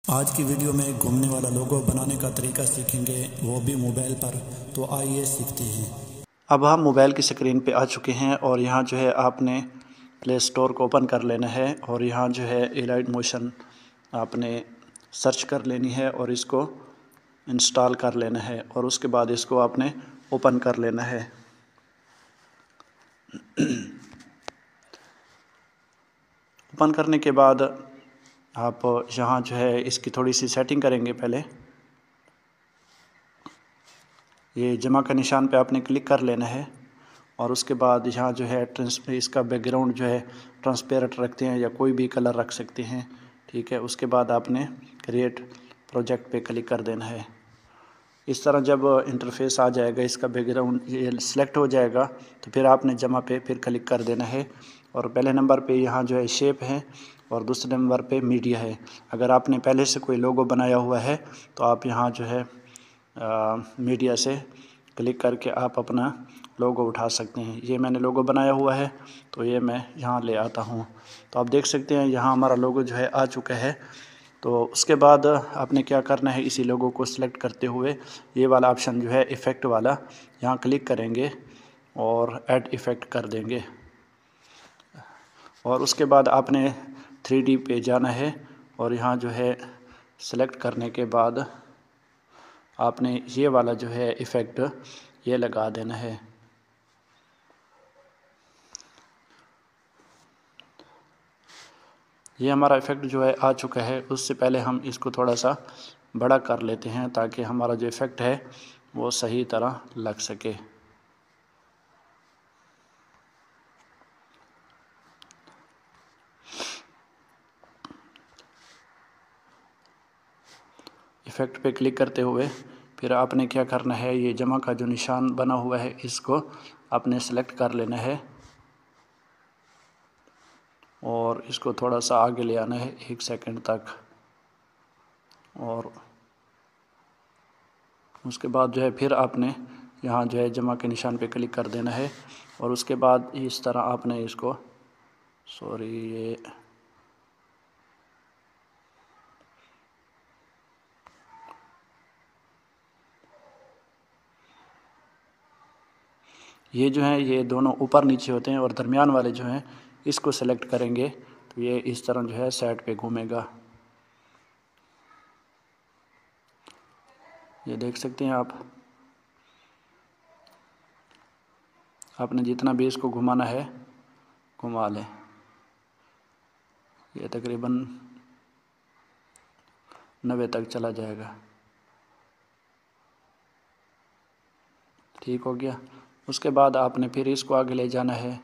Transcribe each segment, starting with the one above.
आज की वीडियो में घूमने वाला लोगो बनाने का तरीका सीखेंगे, वो भी मोबाइल पर। तो आइए सीखते हैं। अब हम मोबाइल की स्क्रीन पे आ चुके हैं और यहाँ जो है आपने प्ले स्टोर को ओपन कर लेना है और यहाँ जो है एलाइट मोशन आपने सर्च कर लेनी है और इसको इंस्टॉल कर लेना है और उसके बाद इसको आपने ओपन कर लेना है। ओपन करने के बाद आप यहाँ जो है इसकी थोड़ी सी सेटिंग करेंगे। पहले ये जमा का निशान पे आपने क्लिक कर लेना है और उसके बाद यहाँ जो है इसका बैकग्राउंड जो है ट्रांसपेरेंट रखते हैं या कोई भी कलर रख सकते हैं, ठीक है। उसके बाद आपने क्रिएट प्रोजेक्ट पे क्लिक कर देना है। इस तरह जब इंटरफेस आ जाएगा, इसका बैकग्राउंड ये सिलेक्ट हो जाएगा, तो फिर आपने जमा पे फिर क्लिक कर देना है और पहले नंबर पे यहाँ जो है शेप है और दूसरे नंबर पे मीडिया है। अगर आपने पहले से कोई लोगो बनाया हुआ है तो आप यहाँ जो है मीडिया से क्लिक करके आप अपना लोगो उठा सकते हैं। ये मैंने लोगो बनाया हुआ है तो ये मैं यहाँ ले आता हूँ। तो आप देख सकते हैं यहाँ हमारा लोगो जो है आ चुका है। तो उसके बाद आपने क्या करना है, इसी लोगो को सिलेक्ट करते हुए ये वाला ऑप्शन जो है इफ़ेक्ट वाला, यहाँ क्लिक करेंगे और ऐड इफ़ेक्ट कर देंगे और उसके बाद आपने 3D पे जाना है और यहाँ जो है सेलेक्ट करने के बाद आपने ये वाला जो है इफ़ेक्ट ये लगा देना है। ये हमारा इफ़ेक्ट जो है आ चुका है। उससे पहले हम इसको थोड़ा सा बड़ा कर लेते हैं ताकि हमारा जो इफ़ेक्ट है वो सही तरह लग सके। इफ़ेक्ट पे क्लिक करते हुए फिर आपने क्या करना है, ये जमा का जो निशान बना हुआ है इसको आपने सेलेक्ट कर लेना है और इसको थोड़ा सा आगे ले आना है 1 सेकंड तक और उसके बाद जो है फिर आपने यहाँ जो है जमा के निशान पे क्लिक कर देना है और उसके बाद इस तरह आपने इसको ये जो है ये दोनों ऊपर नीचे होते हैं और दरमियान वाले जो हैं इसको सेलेक्ट करेंगे तो ये इस तरह जो है साइड पे घूमेगा। ये देख सकते हैं आप। आपने जितना भी इसको घुमाना है घुमा लें। ये तकरीबन 90 तक चला जाएगा। ठीक हो गया। उसके बाद आपने फिर इसको आगे ले जाना है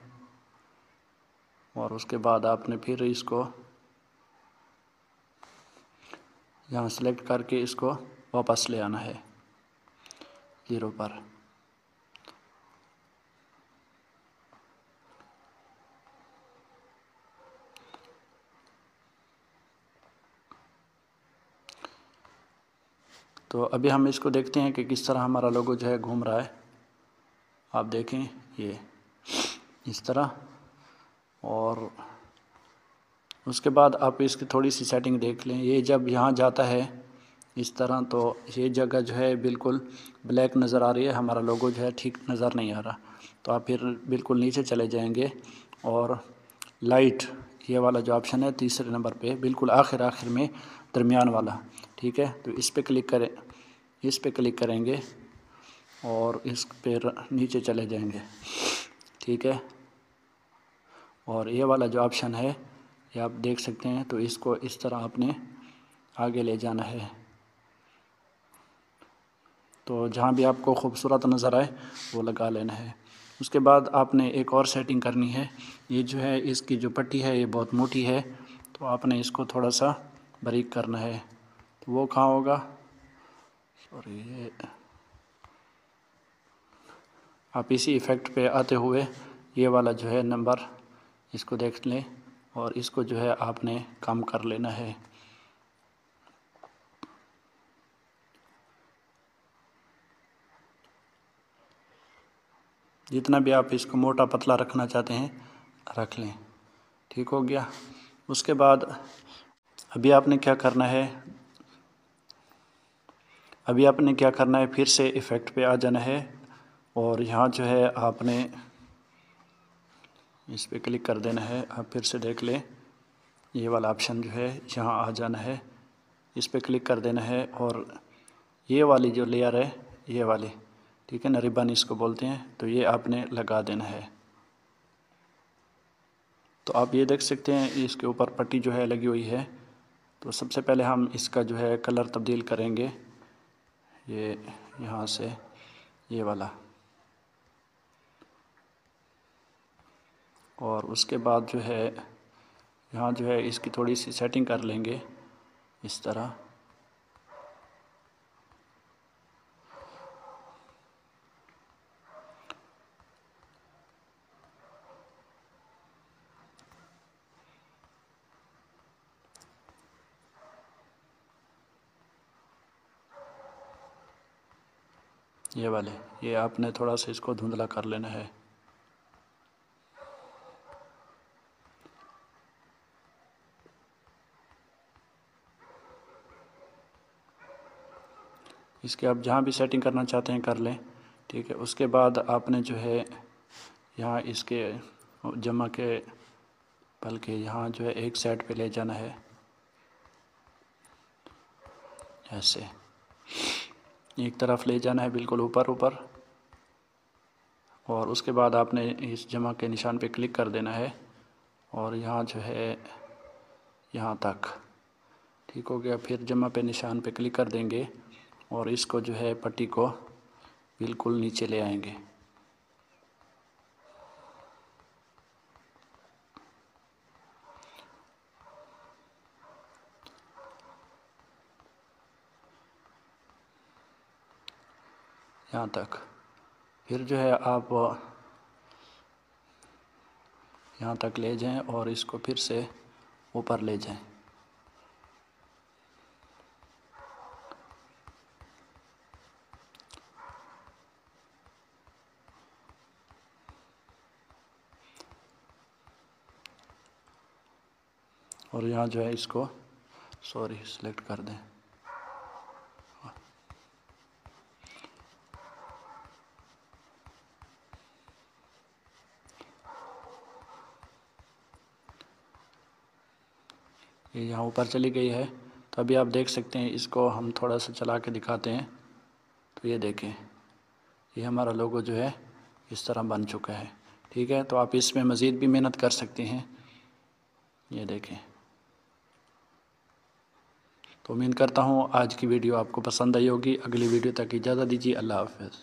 और उसके बाद आपने फिर इसको यहाँ सेलेक्ट करके इसको वापस ले आना है 0 पर। तो अभी हम इसको देखते हैं कि किस तरह हमारा लोगो जो है घूम रहा है। आप देखें ये इस तरह और उसके बाद आप इसकी थोड़ी सी सेटिंग देख लें। ये जब यहाँ जाता है इस तरह तो ये जगह जो है बिल्कुल ब्लैक नज़र आ रही है, हमारा लोगो जो है ठीक नज़र नहीं आ रहा। तो आप फिर बिल्कुल नीचे चले जाएंगे और लाइट ये वाला जो ऑप्शन है तीसरे नंबर पे बिल्कुल आखिर में दरमियान वाला, ठीक है। तो इस पे क्लिक करें, इस पे क्लिक करेंगे और इस पर नीचे चले जाएंगे, ठीक है। और ये वाला जो ऑप्शन है ये आप देख सकते हैं। तो इसको इस तरह आपने आगे ले जाना है। तो जहाँ भी आपको खूबसूरत नज़र आए वो लगा लेना है। उसके बाद आपने एक और सेटिंग करनी है। ये जो है इसकी जो पट्टी है ये बहुत मोटी है तो आपने इसको थोड़ा सा बारीक करना है। तो वो कहाँ होगा, सॉरी, ये आप इसी इफ़ेक्ट पे आते हुए ये वाला जो है नंबर इसको देख लें और इसको जो है आपने कम कर लेना है। जितना भी आप इसको मोटा पतला रखना चाहते हैं रख लें। ठीक हो गया। उसके बाद अभी आपने क्या करना है, अभी आपने क्या करना है, फिर से इफ़ेक्ट पे आ जाना है और यहाँ जो है आपने इस पर क्लिक कर देना है। आप फिर से देख लें, ये वाला ऑप्शन जो है यहाँ आ जाना है, इस पर क्लिक कर देना है और ये वाली जो लेयर है, ये वाली, ठीक है ना, रिबन इसको बोलते हैं, तो ये आपने लगा देना है। तो आप ये देख सकते हैं इसके ऊपर पट्टी जो है लगी हुई है। तो सबसे पहले हम इसका जो है कलर तब्दील करेंगे, ये यहाँ से ये वाला, और उसके बाद जो है यहाँ जो है इसकी थोड़ी सी सेटिंग कर लेंगे इस तरह। ये वाले, ये आपने थोड़ा सा इसको धुंधला कर लेना है। इसके आप जहाँ भी सेटिंग करना चाहते हैं कर लें, ठीक है। उसके बाद आपने जो है यहाँ इसके जमा के पल के यहाँ जो है एक साइड पे ले जाना है, ऐसे एक तरफ ले जाना है बिल्कुल ऊपर ऊपर, और उसके बाद आपने इस जमा के निशान पे क्लिक कर देना है और यहाँ जो है यहाँ तक, ठीक हो गया। फिर जमा पे निशान पे क्लिक कर देंगे और इसको जो है पट्टी को बिल्कुल नीचे ले आएंगे। यहाँ तक। फिर जो है आप यहाँ तक ले जाएं और इसको फिर से ऊपर ले जाएं। और यहाँ जो है इसको सिलेक्ट कर दें। ये यहाँ ऊपर चली गई है। तो अभी आप देख सकते हैं, इसको हम थोड़ा सा चला के दिखाते हैं। तो ये देखें, ये हमारा लोगो जो है इस तरह बन चुका है, ठीक है। तो आप इसमें मज़ीद भी मेहनत कर सकते हैं, ये देखें। तो उम्मीद करता हूँ आज की वीडियो आपको पसंद आई होगी। अगली वीडियो तक इजाज़त दीजिए। अल्लाह हाफ़िज़।